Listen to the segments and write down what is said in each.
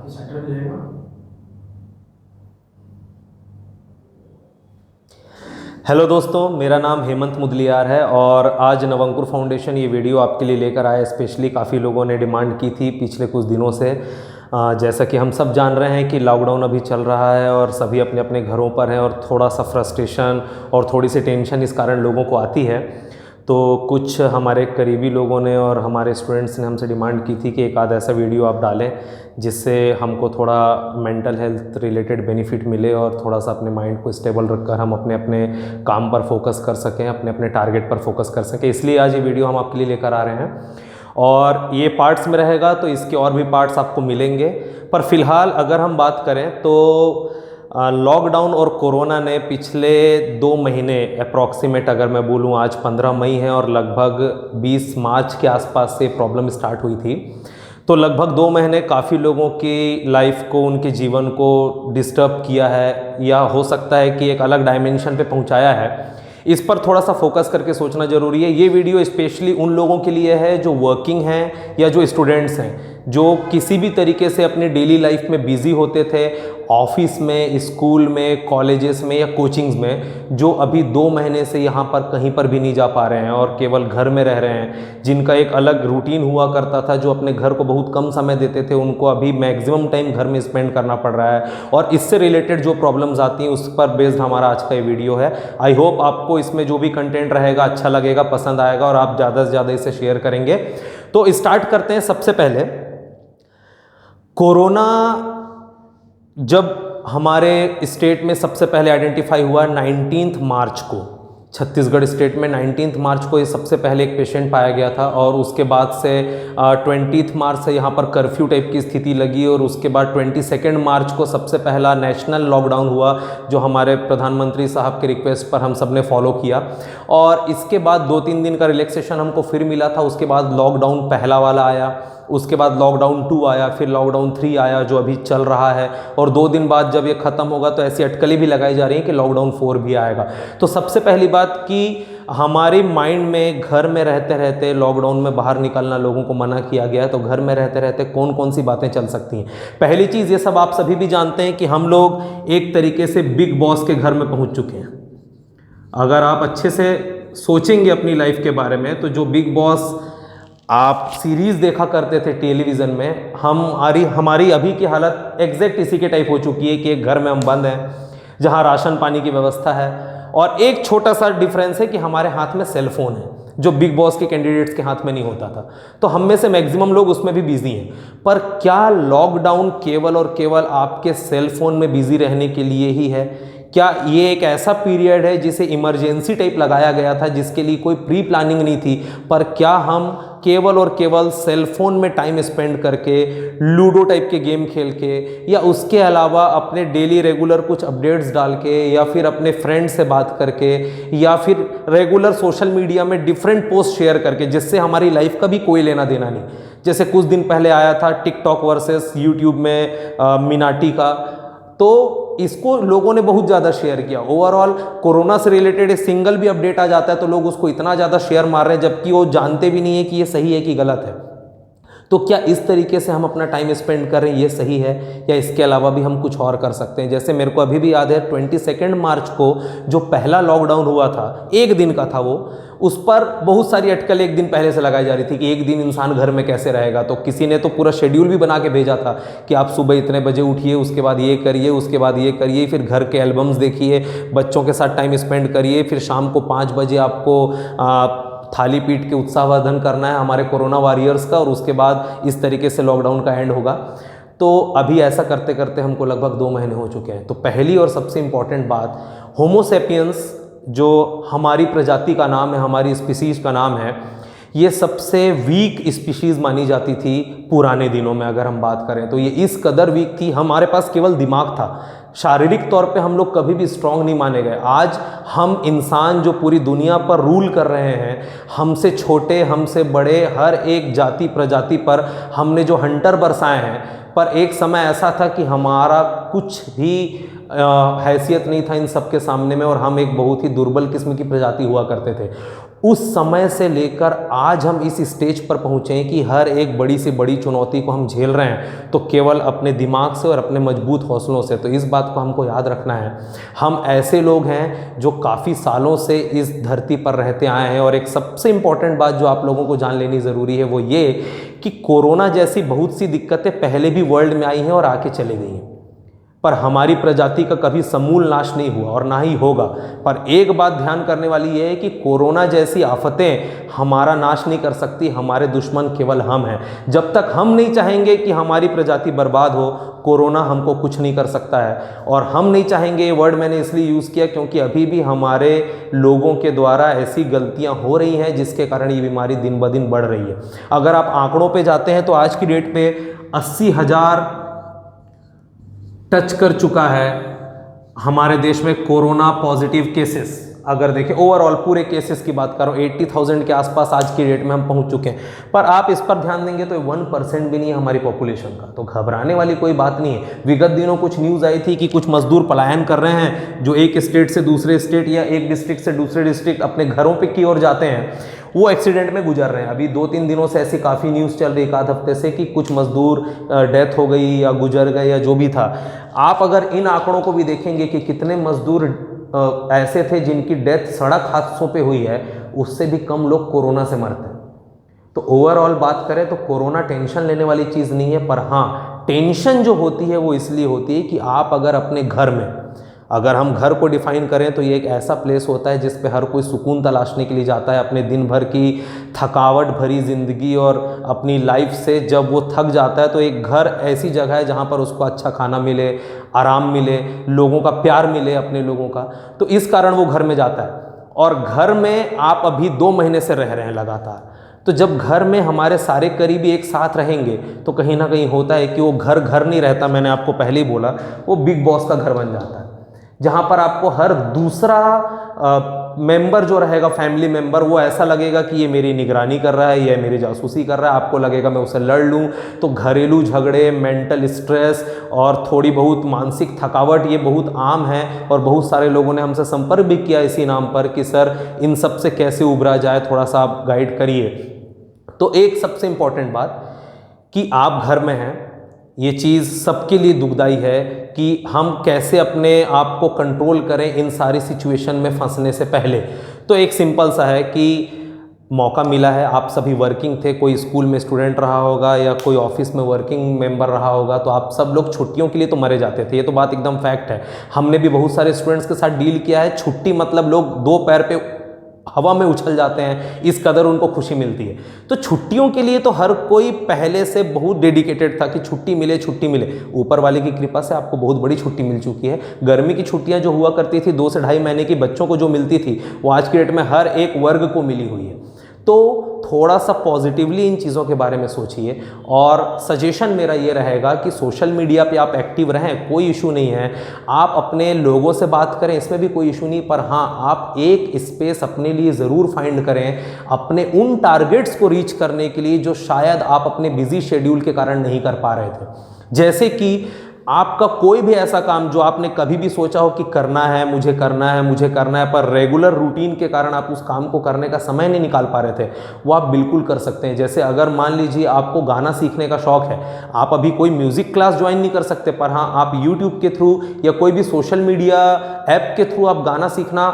Centre में जाएगा। Hello दोस्तों, मेरा नाम हेमंत मुदलियार है और आज नवंकुर फाउंडेशन ये वीडियो आपके लिए लेकर आया। स्पेशली काफ़ी लोगों ने डिमांड की थी पिछले कुछ दिनों से। जैसा कि हम सब जान रहे हैं कि लॉकडाउन अभी चल रहा है और सभी अपने अपने घरों पर हैं और थोड़ा सा फ्रस्ट्रेशन और थोड़ी सी टेंशन इस कारण लोगों को आती है। तो कुछ हमारे करीबी लोगों ने और हमारे स्टूडेंट्स ने हमसे डिमांड की थी कि एक आध ऐसा वीडियो आप डालें जिससे हमको थोड़ा मेंटल हेल्थ रिलेटेड बेनिफिट मिले और थोड़ा सा अपने माइंड को स्टेबल रखकर हम अपने अपने काम पर फोकस कर सकें, अपने अपने टारगेट पर फोकस कर सकें। इसलिए आज ये वीडियो हम आपके लिए लेकर आ रहे हैं और ये पार्ट्स में रहेगा, तो इसके और भी पार्ट्स आपको मिलेंगे। पर फिलहाल अगर हम बात करें तो लॉकडाउन और कोरोना ने पिछले 2 महीने अप्रॉक्सीमेट, अगर मैं बोलूँ आज 15 मई है और लगभग 20 मार्च के आसपास से प्रॉब्लम स्टार्ट हुई थी। तो लगभग 2 महीने काफ़ी लोगों की लाइफ को, उनके जीवन को डिस्टर्ब किया है या हो सकता है कि एक अलग डायमेंशन पे पहुंचाया है। इस पर थोड़ा सा फोकस करके सोचना ज़रूरी है। ये वीडियो स्पेशली उन लोगों के लिए है जो वर्किंग हैं या जो स्टूडेंट्स हैं, जो किसी भी तरीके से अपनी डेली लाइफ में बिजी होते थे, ऑफिस में, स्कूल में, कॉलेजेस में या कोचिंग्स में, जो अभी 2 महीने से यहाँ पर कहीं पर भी नहीं जा पा रहे हैं और केवल घर में रह रहे हैं। जिनका एक अलग रूटीन हुआ करता था, जो अपने घर को बहुत कम समय देते थे, उनको अभी मैक्सिमम टाइम घर में स्पेंड करना पड़ रहा है। और इससे रिलेटेड जो प्रॉब्लम्स आती हैं उस पर बेस्ड हमारा आज का ये वीडियो है। आई होप आपको इसमें जो भी कंटेंट रहेगा अच्छा लगेगा, पसंद आएगा और आप ज़्यादा से ज़्यादा इसे शेयर करेंगे। तो स्टार्ट करते हैं। सबसे पहले, कोरोना जब हमारे स्टेट में सबसे पहले आइडेंटिफाई हुआ 19 मार्च को, छत्तीसगढ़ स्टेट में 19 मार्च को ये सबसे पहले एक पेशेंट पाया गया था और उसके बाद से 20 मार्च से यहाँ पर कर्फ्यू टाइप की स्थिति लगी और उसके बाद 22 मार्च को सबसे पहला नेशनल लॉकडाउन हुआ, जो हमारे प्रधानमंत्री साहब के रिक्वेस्ट पर हम सब ने फॉलो किया। और इसके बाद 2-3 दिन का रिलैक्सेशन हमको फिर मिला था। उसके बाद लॉकडाउन पहला वाला आया, उसके बाद लॉकडाउन 2 आया, फिर लॉकडाउन 3 आया जो अभी चल रहा है। और 2 दिन बाद जब ये ख़त्म होगा तो ऐसी अटकलें भी लगाई जा रही हैं कि लॉकडाउन 4 भी आएगा। तो सबसे पहली बात कि हमारे माइंड में घर में रहते रहते, लॉकडाउन में बाहर निकलना लोगों को मना किया गया है, तो घर में रहते रहते कौन कौन सी बातें चल सकती हैं। पहली चीज़, ये सब आप सभी भी जानते हैं कि हम लोग एक तरीके से बिग बॉस के घर में पहुँच चुके हैं। अगर आप अच्छे से सोचेंगे अपनी लाइफ के बारे में, तो जो बिग बॉस आप सीरीज़ देखा करते थे टेलीविज़न में, हमारी अभी की हालत एग्जैक्ट इसी के टाइप हो चुकी है कि एक घर में हम बंद हैं जहां राशन पानी की व्यवस्था है। और एक छोटा सा डिफरेंस है कि हमारे हाथ में सेल फोन है, जो बिग बॉस के कैंडिडेट्स के हाथ में नहीं होता था। तो हम में से मैक्सिमम लोग उसमें भी बिजी हैं। पर क्या लॉकडाउन केवल और केवल आपके सेल फोन में बिजी रहने के लिए ही है? क्या ये एक ऐसा पीरियड है जिसे इमरजेंसी टाइप लगाया गया था, जिसके लिए कोई प्री प्लानिंग नहीं थी? पर क्या हम केवल और केवल सेल फोन में टाइम स्पेंड करके, लूडो टाइप के गेम खेल के, या उसके अलावा अपने डेली रेगुलर कुछ अपडेट्स डाल के, या फिर अपने फ्रेंड से बात करके, या फिर रेगुलर सोशल मीडिया में डिफरेंट पोस्ट शेयर करके, जिससे हमारी लाइफ का भी कोई लेना देना नहीं? जैसे कुछ दिन पहले आया था टिकटॉक वर्सेस यूट्यूब में मिनाटी का, तो इसको लोगों ने बहुत ज़्यादा शेयर किया। ओवरऑल कोरोना से रिलेटेड एक सिंगल भी अपडेट आ जाता है तो लोग उसको इतना ज़्यादा शेयर मार रहे हैं, जबकि वो जानते भी नहीं है कि ये सही है कि गलत है। तो क्या इस तरीके से हम अपना टाइम स्पेंड कर रहे हैं ये सही है, या इसके अलावा भी हम कुछ और कर सकते हैं? जैसे मेरे को अभी भी याद है 22 मार्च को जो पहला लॉकडाउन हुआ था, एक दिन का था वो, उस पर बहुत सारी अटकल एक दिन पहले से लगाई जा रही थी कि एक दिन इंसान घर में कैसे रहेगा। तो किसी ने तो पूरा शेड्यूल भी बना के भेजा था कि आप सुबह इतने बजे उठिए, उसके बाद ये करिए, उसके बाद ये करिए, फिर घर के एल्बम्स देखिए, बच्चों के साथ टाइम स्पेंड करिए, फिर शाम को 5 बजे आपको थाली पीट के उत्साहवर्धन करना है हमारे कोरोना वॉरियर्स का, और उसके बाद इस तरीके से लॉकडाउन का एंड होगा। तो अभी ऐसा करते करते हमको लगभग 2 महीने हो चुके हैं। तो पहली और सबसे इम्पॉर्टेंट बात, होमो सेपियंस जो हमारी प्रजाति का नाम है, हमारी स्पीसीज का नाम है, ये सबसे वीक स्पीशीज़ मानी जाती थी पुराने दिनों में। अगर हम बात करें तो ये इस कदर वीक थी, हमारे पास केवल दिमाग था, शारीरिक तौर पे हम लोग कभी भी स्ट्रांग नहीं माने गए। आज हम इंसान जो पूरी दुनिया पर रूल कर रहे हैं, हमसे छोटे, हमसे बड़े, हर एक जाति प्रजाति पर हमने जो हंटर बरसाए हैं, पर एक समय ऐसा था कि हमारा कुछ भी हैसियत नहीं था इन सब के सामने में, और हम एक बहुत ही दुर्बल किस्म की प्रजाति हुआ करते थे। उस समय से लेकर आज हम इस स्टेज पर पहुँचे हैं कि हर एक बड़ी से बड़ी चुनौती को हम झेल रहे हैं तो केवल अपने दिमाग से और अपने मजबूत हौसलों से। तो इस बात को हमको याद रखना है। हम ऐसे लोग हैं जो काफ़ी सालों से इस धरती पर रहते आए हैं। और एक सबसे इम्पॉर्टेंट बात जो आप लोगों को जान लेनी ज़रूरी है वो ये कि कोरोना जैसी बहुत सी दिक्कतें पहले भी वर्ल्ड में आई हैं और आके चले गई हैं, पर हमारी प्रजाति का कभी समूल नाश नहीं हुआ और ना ही होगा। पर एक बात ध्यान करने वाली ये है कि कोरोना जैसी आफतें हमारा नाश नहीं कर सकती, हमारे दुश्मन केवल हम हैं। जब तक हम नहीं चाहेंगे कि हमारी प्रजाति बर्बाद हो, कोरोना हमको कुछ नहीं कर सकता है। और हम नहीं चाहेंगे, ये वर्ड मैंने इसलिए यूज़ किया क्योंकि अभी भी हमारे लोगों के द्वारा ऐसी गलतियां हो रही हैं जिसके कारण ये बीमारी दिन ब दिन बढ़ रही है। अगर आप आंकड़ों पे जाते हैं तो आज की डेट पे 80,000 टच कर चुका है हमारे देश में कोरोना पॉजिटिव केसेस। अगर देखें ओवरऑल पूरे केसेस की बात करो 80,000 के आसपास आज की डेट में हम पहुंच चुके हैं। पर आप इस पर ध्यान देंगे तो 1% भी नहीं है हमारी पॉपुलेशन का, तो घबराने वाली कोई बात नहीं है। विगत दिनों कुछ न्यूज़ आई थी कि कुछ मजदूर पलायन कर रहे हैं, जो एक स्टेट से दूसरे स्टेट या एक डिस्ट्रिक्ट से दूसरे डिस्ट्रिक्ट अपने घरों पे की ओर जाते हैं, वो एक्सीडेंट में गुजर रहे हैं। अभी 2-3 दिनों से ऐसी काफ़ी न्यूज़ चल रही, एक आध हफ्ते से, कि कुछ मजदूर डेथ हो गई या गुजर गए या जो भी था। आप अगर इन आंकड़ों को भी देखेंगे कि कितने मजदूर ऐसे थे जिनकी डेथ सड़क हादसों पे हुई है, उससे भी कम लोग कोरोना से मरते हैं। तो ओवरऑल बात करें तो कोरोना टेंशन लेने वाली चीज़ नहीं है। पर हाँ, टेंशन जो होती है वो इसलिए होती है कि आप अगर अपने घर में, अगर हम घर को डिफाइन करें तो ये एक ऐसा प्लेस होता है जिस पे हर कोई सुकून तलाशने के लिए जाता है। अपने दिन भर की थकावट भरी ज़िंदगी और अपनी लाइफ से जब वो थक जाता है तो एक घर ऐसी जगह है जहाँ पर उसको अच्छा खाना मिले, आराम मिले, लोगों का प्यार मिले, अपने लोगों का। तो इस कारण वो घर में जाता है। और घर में आप अभी 2 महीने से रह रहे हैं लगातार, तो जब घर में हमारे सारे करीबी एक साथ रहेंगे तो कहीं ना कहीं होता है कि वो घर घर नहीं रहता। मैंने आपको पहले ही बोला, वो बिग बॉस का घर बन जाता है, जहाँ पर आपको हर दूसरा मेंबर जो रहेगा, फैमिली मेंबर, वो ऐसा लगेगा कि ये मेरी निगरानी कर रहा है, ये मेरी जासूसी कर रहा है। आपको लगेगा मैं उसे लड़ लूँ। तो घरेलू झगड़े, मेंटल स्ट्रेस और थोड़ी बहुत मानसिक थकावट ये बहुत आम है। और बहुत सारे लोगों ने हमसे संपर्क भी किया इसी नाम पर कि सर इन सब से कैसे उबरा जाए, थोड़ा सा आप गाइड करिए। तो एक सबसे इम्पॉर्टेंट बात कि आप घर में हैं, ये चीज़ सबके लिए दुखदाई है कि हम कैसे अपने आप को कंट्रोल करें इन सारी सिचुएशन में फंसने से पहले। तो एक सिंपल सा है कि मौका मिला है, आप सभी वर्किंग थे, कोई स्कूल में स्टूडेंट रहा होगा या कोई ऑफिस में वर्किंग मेंबर रहा होगा, तो आप सब लोग छुट्टियों के लिए तो मरे जाते थे। ये तो बात एकदम फैक्ट है। हमने भी बहुत सारे स्टूडेंट्स के साथ डील किया है। छुट्टी मतलब लोग 2 पैर पे हवा में उछल जाते हैं, इस कदर उनको खुशी मिलती है। तो छुट्टियों के लिए तो हर कोई पहले से बहुत डेडिकेटेड था कि छुट्टी मिले, छुट्टी मिले। ऊपर वाले की कृपा से आपको बहुत बड़ी छुट्टी मिल चुकी है। गर्मी की छुट्टियां जो हुआ करती थी 2 से ढाई महीने की बच्चों को जो मिलती थी, वो आज की डेट में हर एक वर्ग को मिली हुई है। तो थोड़ा सा पॉजिटिवली इन चीज़ों के बारे में सोचिए। और सजेशन मेरा ये रहेगा कि सोशल मीडिया पे आप एक्टिव रहें, कोई इशू नहीं है। आप अपने लोगों से बात करें, इसमें भी कोई इशू नहीं। पर हाँ, आप एक स्पेस अपने लिए ज़रूर फाइंड करें अपने उन टारगेट्स को रीच करने के लिए जो शायद आप अपने बिजी शेड्यूल के कारण नहीं कर पा रहे थे। जैसे कि आपका कोई भी ऐसा काम जो आपने कभी भी सोचा हो कि करना है, मुझे करना है, मुझे करना है, पर रेगुलर रूटीन के कारण आप उस काम को करने का समय नहीं निकाल पा रहे थे, वो आप बिल्कुल कर सकते हैं। जैसे अगर मान लीजिए आपको गाना सीखने का शौक है, आप अभी कोई म्यूज़िक क्लास ज्वाइन नहीं कर सकते, पर हाँ आप यूट्यूब के थ्रू या कोई भी सोशल मीडिया ऐप के थ्रू आप गाना सीखना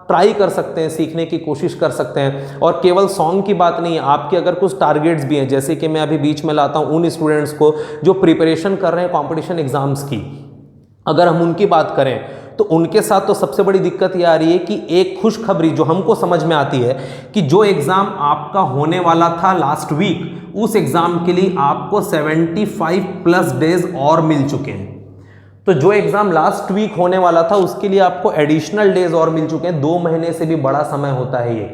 ट्राई कर सकते हैं, सीखने की कोशिश कर सकते हैं। और केवल सॉन्ग की बात नहीं है, आपके अगर कुछ टारगेट्स भी हैं, जैसे कि मैं अभी बीच में लाता हूं उन स्टूडेंट्स को जो प्रिपरेशन कर रहे हैं कंपटीशन एग्जाम्स की, अगर हम उनकी बात करें तो उनके साथ तो सबसे बड़ी दिक्कत ये आ रही है कि एक खुशखबरी जो हमको समझ में आती है कि जो एग्ज़ाम आपका होने वाला था लास्ट वीक, उस एग्ज़ाम के लिए आपको 75+ डेज और मिल चुके हैं। तो जो एग्ज़ाम लास्ट वीक होने वाला था उसके लिए आपको एडिशनल डेज और मिल चुके हैं। 2 महीने से भी बड़ा समय होता है ये।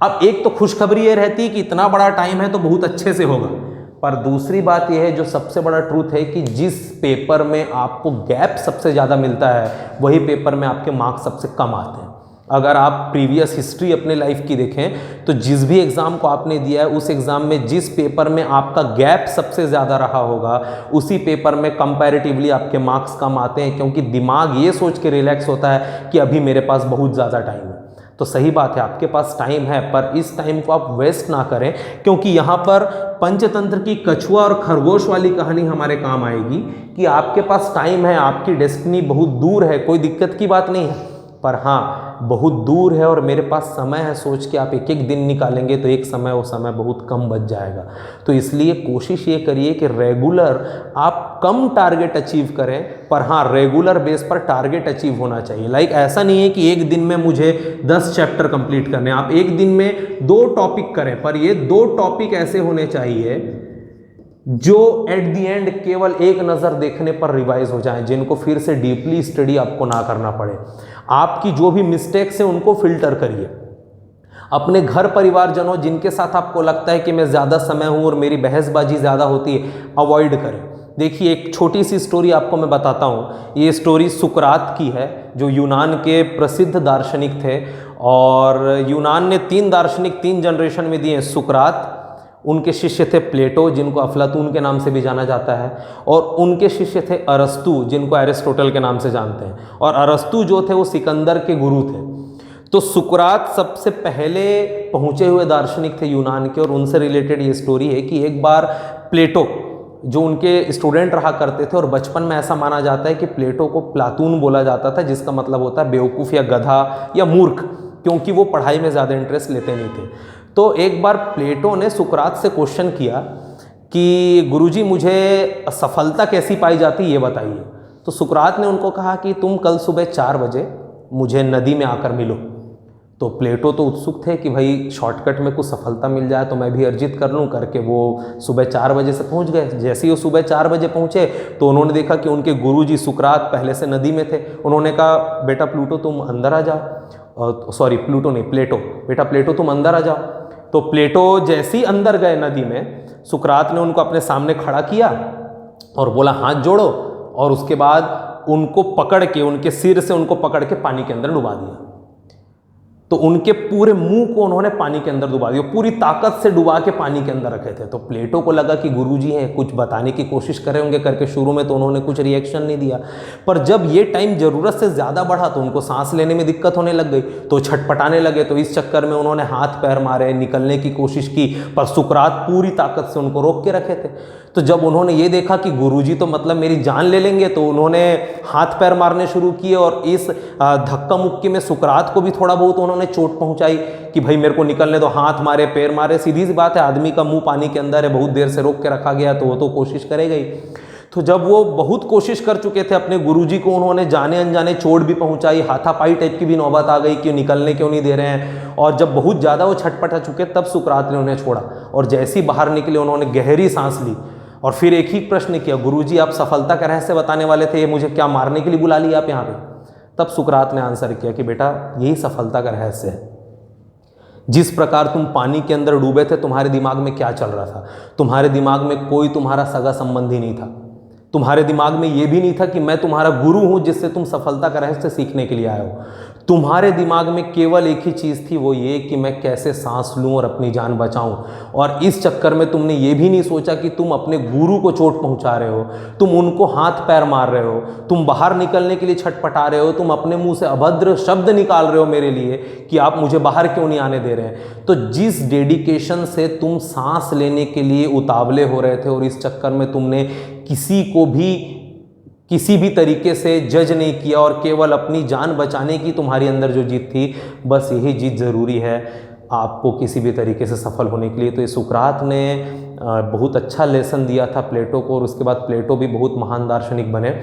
अब एक तो खुशखबरी ये रहती है कि इतना बड़ा टाइम है तो बहुत अच्छे से होगा, पर दूसरी बात यह है जो सबसे बड़ा ट्रूथ है कि जिस पेपर में आपको गैप सबसे ज़्यादा मिलता है वही पेपर में आपके मार्क्स सबसे कम आते हैं। अगर आप प्रीवियस हिस्ट्री अपने लाइफ की देखें तो जिस भी एग्ज़ाम को आपने दिया है उस एग्ज़ाम में जिस पेपर में आपका गैप सबसे ज़्यादा रहा होगा उसी पेपर में कंपैरेटिवली आपके मार्क्स कम आते हैं, क्योंकि दिमाग ये सोच के रिलैक्स होता है कि अभी मेरे पास बहुत ज़्यादा टाइम है। तो सही बात है, आपके पास टाइम है, पर इस टाइम को आप वेस्ट ना करें, क्योंकि यहाँ पर पंचतंत्र की कछुआ और खरगोश वाली कहानी हमारे काम आएगी कि आपके पास टाइम है, आपकी डेस्टिनी बहुत दूर है, कोई दिक्कत की बात नहीं है, पर हाँ बहुत दूर है और मेरे पास समय है, सोच के आप एक एक दिन निकालेंगे तो एक समय वो समय बहुत कम बच जाएगा। तो इसलिए कोशिश ये करिए कि रेगुलर आप कम टारगेट अचीव करें, पर हाँ रेगुलर बेस पर टारगेट अचीव होना चाहिए। लाइक ऐसा नहीं है कि एक दिन में मुझे 10 चैप्टर कंप्लीट करने, आप एक दिन में 2 टॉपिक करें, पर ये 2 टॉपिक ऐसे होने चाहिए जो एट द एंड केवल एक नज़र देखने पर रिवाइज हो जाएं, जिनको फिर से डीपली स्टडी आपको ना करना पड़े। आपकी जो भी मिस्टेक्स हैं उनको फिल्टर करिए, अपने घर परिवारजनों जिनके साथ आपको लगता है कि मैं ज़्यादा समय हूँ और मेरी बहसबाजी ज़्यादा होती है, अवॉइड करें। देखिए एक छोटी सी स्टोरी आपको मैं बताता हूँ, ये स्टोरी सुकरात की है, जो यूनान के प्रसिद्ध दार्शनिक थे, और यूनान ने 3 दार्शनिक 3 जनरेशन में दिए। सुकरात, उनके शिष्य थे प्लेटो जिनको अफलातून के नाम से भी जाना जाता है, और उनके शिष्य थे अरस्तु जिनको एरिस्टोटल के नाम से जानते हैं, और अरस्तु जो थे वो सिकंदर के गुरु थे। तो सुकरात सबसे पहले पहुँचे हुए दार्शनिक थे यूनान के, और उनसे रिलेटेड ये स्टोरी है कि एक बार प्लेटो जो उनके स्टूडेंट रहा करते थे, और बचपन में ऐसा माना जाता है कि प्लेटो को प्लातून बोला जाता था, जिसका मतलब होता है बेवकूफ़ या गधा या मूर्ख, क्योंकि वो पढ़ाई में ज़्यादा इंटरेस्ट लेते नहीं थे। तो एक बार प्लेटो ने सुकरात से क्वेश्चन किया कि गुरुजी मुझे सफलता कैसी पाई जाती ये बताइए। तो सुकरात ने उनको कहा कि तुम कल सुबह 4 बजे मुझे नदी में आकर मिलो। तो प्लेटो तो उत्सुक थे कि भाई शॉर्टकट में कुछ सफलता मिल जाए तो मैं भी अर्जित कर लूँ करके, वो सुबह 4 बजे से पहुँच गए। जैसे ही वो सुबह 4 बजे पहुँचे तो उन्होंने देखा कि उनके गुरुजी सुकरात पहले से नदी में थे। उन्होंने कहा बेटा प्लूटो तुम अंदर आ जाओ, सॉरी प्लूटो नहीं प्लेटो, बेटा प्लेटो तुम अंदर आ जाओ। तो प्लेटो जैसे ही अंदर गए नदी में, सुकरात ने उनको अपने सामने खड़ा किया और बोला हाथ जोड़ो, और उसके बाद उनको पकड़ के, उनके सिर से उनको पकड़ के पानी के अंदर डुबा दिया। तो उनके पूरे मुंह को उन्होंने पानी के अंदर डुबा दिया, पूरी ताकत से डुबा के पानी के अंदर रखे थे। तो प्लेटो को लगा कि गुरुजी हैं, कुछ बताने की कोशिश करे होंगे करके, शुरू में तो उन्होंने कुछ रिएक्शन नहीं दिया, पर जब ये टाइम ज़रूरत से ज़्यादा बढ़ा तो उनको सांस लेने में दिक्कत होने लग गई, तो छटपटाने लगे। तो इस चक्कर में उन्होंने हाथ पैर मारे, निकलने की कोशिश की, पर सुकरात पूरी ताकत से उनको रोक के रखे थे। तो जब उन्होंने ये देखा कि गुरुजी तो मतलब मेरी जान ले लेंगे, तो उन्होंने हाथ पैर मारने शुरू किए, और इस धक्का मुक्की में सुकरात को भी थोड़ा बहुत उन्होंने चोट पहुंचाई कि भाई मेरे को निकलने दो, हाथ मारे पैर मारे। सीधी सी बात है, आदमी का मुंह पानी के अंदर है, बहुत देर से रोक के रखा गया तो वो तो कोशिश करेगा ही। तो जब वो बहुत कोशिश कर चुके थे, अपने गुरुजी को उन्होंने जाने अनजाने चोट भी पहुंचाई, हाथापाई टाइप की भी नौबत आ गई कि निकलने क्यों नहीं दे रहे हैं, और जब बहुत ज़्यादा वो छटपटा चुके तब सुकरात ने उन्हें छोड़ा, और जैसे ही बाहर निकले उन्होंने गहरी सांस ली और फिर एक ही प्रश्न किया, गुरुजी आप सफलता का रहस्य बताने वाले थे, ये मुझे क्या मारने के लिए बुला लिया आप यहाँ पे? तब सुकरात ने आंसर किया कि बेटा यही सफलता का रहस्य है। जिस प्रकार तुम पानी के अंदर डूबे थे, तुम्हारे दिमाग में क्या चल रहा था? तुम्हारे दिमाग में कोई तुम्हारा सगा संबंधी नहीं था, तुम्हारे दिमाग में यह भी नहीं था कि मैं तुम्हारा गुरु हूं जिससे तुम सफलता का रहस्य सीखने के लिए आए हो। तुम्हारे दिमाग में केवल एक ही चीज़ थी, वो ये कि मैं कैसे सांस लूं और अपनी जान बचाऊं। और इस चक्कर में तुमने ये भी नहीं सोचा कि तुम अपने गुरु को चोट पहुंचा रहे हो, तुम उनको हाथ पैर मार रहे हो, तुम बाहर निकलने के लिए छटपटा रहे हो, तुम अपने मुंह से अभद्र शब्द निकाल रहे हो मेरे लिए कि आप मुझे बाहर क्यों नहीं आने दे रहे हैं। तो जिस डेडिकेशन से तुम सांस लेने के लिए उतावले हो रहे थे, और इस चक्कर में तुमने किसी को भी किसी भी तरीके से जज नहीं किया, और केवल अपनी जान बचाने की तुम्हारी अंदर जो जीत थी, बस यही जीत ज़रूरी है आपको किसी भी तरीके से सफल होने के लिए। तो ये सुकरात ने बहुत अच्छा लेसन दिया था प्लेटो को, और उसके बाद प्लेटो भी बहुत महान दार्शनिक बने।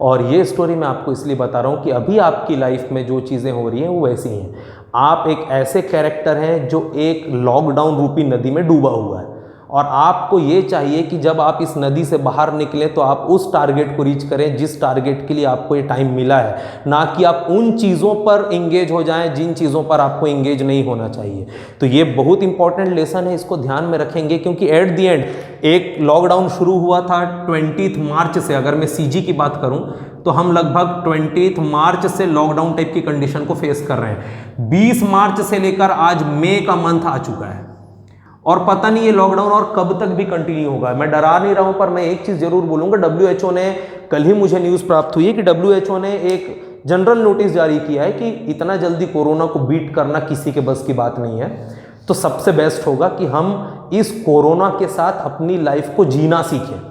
और ये स्टोरी मैं आपको इसलिए बता रहा हूँ कि अभी आपकी लाइफ में जो चीज़ें हो रही हैं वो वैसी हैं। आप एक ऐसे कैरेक्टर हैं जो एक लॉकडाउन रूपी नदी में डूबा हुआ है, और आपको ये चाहिए कि जब आप इस नदी से बाहर निकलें तो आप उस टारगेट को रीच करें जिस टारगेट के लिए आपको ये टाइम मिला है, ना कि आप उन चीज़ों पर इंगेज हो जाएं जिन चीज़ों पर आपको इंगेज नहीं होना चाहिए। तो ये बहुत इंपॉर्टेंट लेसन है, इसको ध्यान में रखेंगे, क्योंकि एट द एंड एक लॉकडाउन शुरू हुआ था 20 मार्च से। अगर मैं सीजी की बात करूं तो हम लगभग 20 मार्च से लॉकडाउन टाइप की कंडीशन को फेस कर रहे हैं। 20 मार्च से लेकर आज मई का मंथ आ चुका है, और पता नहीं ये लॉकडाउन और कब तक भी कंटिन्यू होगा। मैं डरा नहीं रहा हूं, पर मैं एक चीज़ जरूर बोलूँगा, WHO ने, कल ही मुझे न्यूज़ प्राप्त हुई है कि WHO ने एक जनरल नोटिस जारी किया है कि इतना जल्दी कोरोना को बीट करना किसी के बस की बात नहीं है। तो सबसे बेस्ट होगा कि हम इस कोरोना के साथ अपनी लाइफ को जीना सीखें।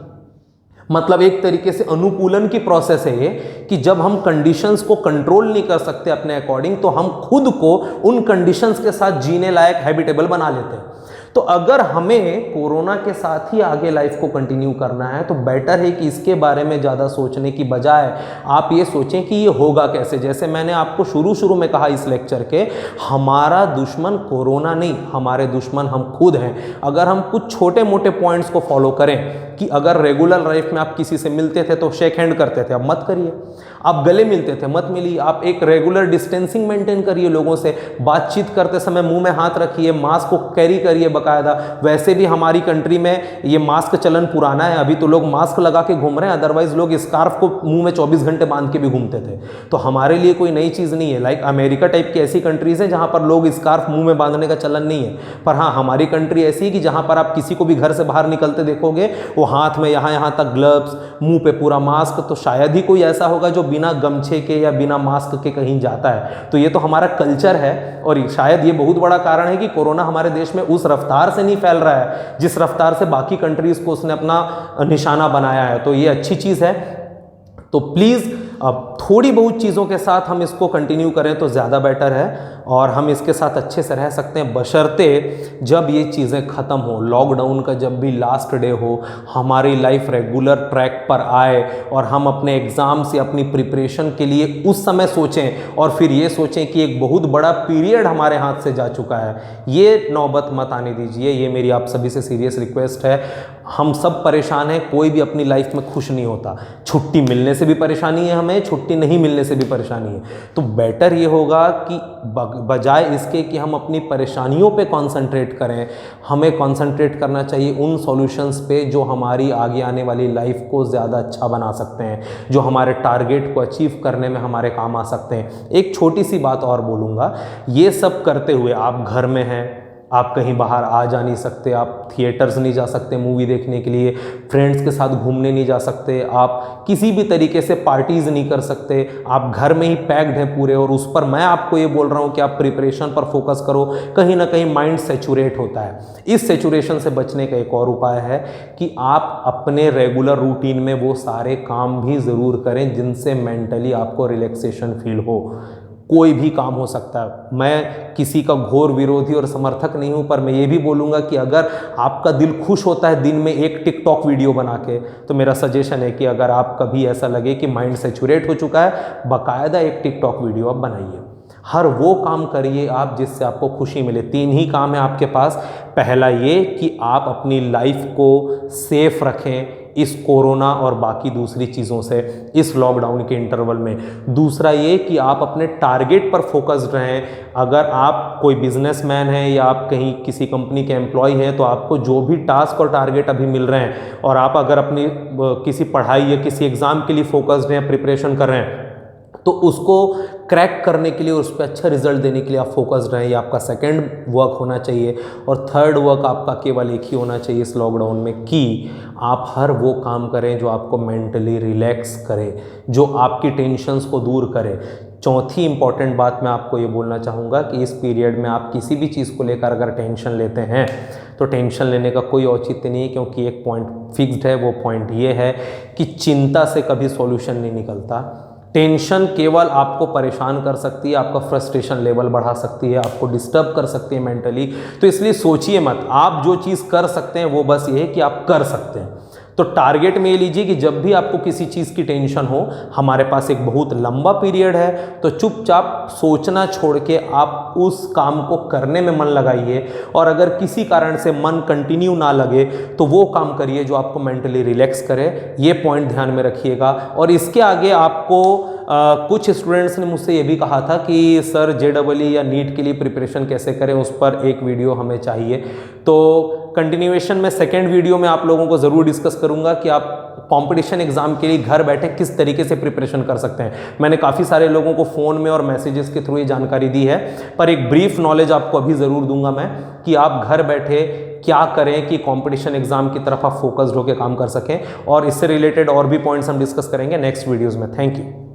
मतलब एक तरीके से अनुकूलन की प्रोसेस है ये कि जब हम कंडीशंस को कंट्रोल नहीं कर सकते अपने अकॉर्डिंग, तो हम खुद को उन कंडीशंस के साथ जीने लायक हैबिटेबल बना लेते हैं। तो अगर हमें कोरोना के साथ ही आगे लाइफ को कंटिन्यू करना है तो बेटर है कि इसके बारे में ज़्यादा सोचने की बजाय आप ये सोचें कि ये होगा कैसे। जैसे मैंने आपको शुरू में कहा इस लेक्चर के, हमारा दुश्मन कोरोना नहीं, हमारे दुश्मन हम खुद हैं। अगर हम कुछ छोटे मोटे पॉइंट्स को फॉलो करें कि अगर रेगुलर लाइफ में आप किसी से मिलते थे तो शेक हैंड करते थे, अब मत करिए। आप गले मिलते थे, मत मिलिए। आप एक रेगुलर डिस्टेंसिंग मेंटेन करिए लोगों से। बातचीत करते समय मुंह में हाथ रखिए, मास्क को कैरी करिए बाकायदा। वैसे भी हमारी कंट्री में ये मास्क चलन पुराना है, अभी तो लोग मास्क लगा के घूम रहे हैं, अदरवाइज लोग स्कार्फ को मुंह में 24 घंटे बांध के भी घूमते थे। तो हमारे लिए कोई नई चीज़ नहीं है। लाइक अमेरिका टाइप की ऐसी कंट्रीज है जहाँ पर लोग स्कार्फ मुंह में बांधने का चलन नहीं है। पर हाँ, हमारी कंट्री ऐसी है कि जहाँ पर आप किसी को भी घर से बाहर निकलते देखोगे वो हाथ में यहाँ तक ग्लव्स, मुंह पे पूरा मास्क। तो शायद ही कोई ऐसा होगा जो बिना गमछे के या बिना मास्क के कहीं जाता है। तो ये तो हमारा कल्चर है और शायद ये बहुत बड़ा कारण है कि कोरोना हमारे देश में उस रफ्तार से नहीं फैल रहा है जिस रफ्तार से बाकी कंट्रीज को उसने अपना निशाना बनाया है। तो ये अच्छी चीज़ है। तो प्लीज़ अब थोड़ी बहुत चीज़ों के साथ हम इसको कंटिन्यू करें तो ज़्यादा बेटर है और हम इसके साथ अच्छे से रह सकते हैं, बशर्ते जब ये चीज़ें ख़त्म हो, लॉकडाउन का जब भी लास्ट डे हो, हमारी लाइफ रेगुलर ट्रैक पर आए और हम अपने एग्ज़ाम से अपनी प्रिपरेशन के लिए उस समय सोचें और फिर ये सोचें कि एक बहुत बड़ा पीरियड हमारे हाथ से जा चुका है। ये नौबत मत आने दीजिए, ये मेरी आप सभी से सीरियस रिक्वेस्ट है। हम सब परेशान हैं, कोई भी अपनी लाइफ में खुश नहीं होता। छुट्टी मिलने से भी परेशानी है हमें, छुट्टी नहीं मिलने से भी परेशानी है। तो बेटर ये होगा कि बजाय इसके कि हम अपनी परेशानियों पे कंसंट्रेट करें, हमें कंसंट्रेट करना चाहिए उन सॉल्यूशंस पे जो हमारी आगे आने वाली लाइफ को ज़्यादा अच्छा बना सकते हैं, जो हमारे टारगेट को अचीव करने में हमारे काम आ सकते हैं। एक छोटी सी बात और बोलूँगा, ये सब करते हुए आप घर में हैं, आप कहीं बाहर आ जा नहीं सकते, आप थिएटर्स नहीं जा सकते मूवी देखने के लिए, फ्रेंड्स के साथ घूमने नहीं जा सकते, आप किसी भी तरीके से पार्टीज़ नहीं कर सकते, आप घर में ही पैक्ड हैं पूरे। और उस पर मैं आपको ये बोल रहा हूँ कि आप प्रिपरेशन पर फोकस करो, कहीं ना कहीं माइंड सेचुरेट होता है। इस सेचुरेशन से बचने का एक और उपाय है कि आप अपने रेगुलर रूटीन में वो सारे काम भी ज़रूर करें जिनसे मेंटली आपको रिलैक्सेशन फील हो। कोई भी काम हो सकता है। मैं किसी का घोर विरोधी और समर्थक नहीं हूं, पर मैं ये भी बोलूँगा कि अगर आपका दिल खुश होता है दिन में एक टिकटॉक वीडियो बना के, तो मेरा सजेशन है कि अगर आप कभी ऐसा लगे कि माइंड सेचुरेट हो चुका है, बाकायदा एक टिकटॉक वीडियो आप बनाइए। हर वो काम करिए आप जिससे आपको खुशी मिले। 3 ही काम है आपके पास। पहला ये कि आप अपनी लाइफ को सेफ रखें इस कोरोना और बाकी दूसरी चीज़ों से इस लॉकडाउन के इंटरवल में। दूसरा ये कि आप अपने टारगेट पर फोकस्ड रहें। अगर आप कोई बिजनेसमैन हैं या आप कहीं किसी कंपनी के एम्प्लॉय हैं, तो आपको जो भी टास्क और टारगेट अभी मिल रहे हैं और आप अगर अपनी किसी पढ़ाई या किसी एग्ज़ाम के लिए फोकस्ड हैं, प्रिपरेशन कर रहे हैं, तो उसको क्रैक करने के लिए, उस पर अच्छा रिजल्ट देने के लिए आप फोकस्ड रहें। ये आपका सेकंड वर्क होना चाहिए। और थर्ड वर्क आपका केवल एक ही होना चाहिए इस लॉकडाउन में कि आप हर वो काम करें जो आपको मेंटली रिलैक्स करे, जो आपकी टेंशन्स को दूर करे। चौथी इंपॉर्टेंट बात मैं आपको ये बोलना चाहूँगा कि इस पीरियड में आप किसी भी चीज़ को लेकर अगर टेंशन लेते हैं तो टेंशन लेने का कोई औचित्य नहीं है, क्योंकि एक पॉइंट फिक्स्ड है। वो पॉइंट ये है कि चिंता से कभी सॉल्यूशन नहीं निकलता। टेंशन केवल आपको परेशान कर सकती है, आपका फ्रस्ट्रेशन लेवल बढ़ा सकती है, आपको डिस्टर्ब कर सकती है मेंटली। तो इसलिए सोचिए मत, आप जो चीज़ कर सकते हैं वो बस ये है कि आप कर सकते हैं। तो टारगेट में ये लीजिए कि जब भी आपको किसी चीज़ की टेंशन हो, हमारे पास एक बहुत लंबा पीरियड है, तो चुपचाप सोचना छोड़ के आप उस काम को करने में मन लगाइए। और अगर किसी कारण से मन कंटिन्यू ना लगे तो वो काम करिए जो आपको मेंटली रिलैक्स करे। ये पॉइंट ध्यान में रखिएगा। और इसके आगे आपको कुछ स्टूडेंट्स ने मुझसे ये भी कहा था कि सर JEE या नीट के लिए प्रिपरेशन कैसे करें, उस पर एक वीडियो हमें चाहिए। तो कंटिन्यूएशन में सेकेंड वीडियो में आप लोगों को ज़रूर डिस्कस करूंगा कि आप कंपटीशन एग्जाम के लिए घर बैठे किस तरीके से प्रिपरेशन कर सकते हैं। मैंने काफ़ी सारे लोगों को फ़ोन में और मैसेजेस के थ्रू ये जानकारी दी है, पर एक ब्रीफ नॉलेज आपको अभी ज़रूर दूंगा मैं कि आप घर बैठे क्या करें कि कंपटीशन एग्जाम की तरफ आप फोकस्ड होकर काम कर सकें। और इससे रिलेटेड और भी पॉइंट्स हम डिस्कस करेंगे नेक्स्ट वीडियोज़ में। Thank you.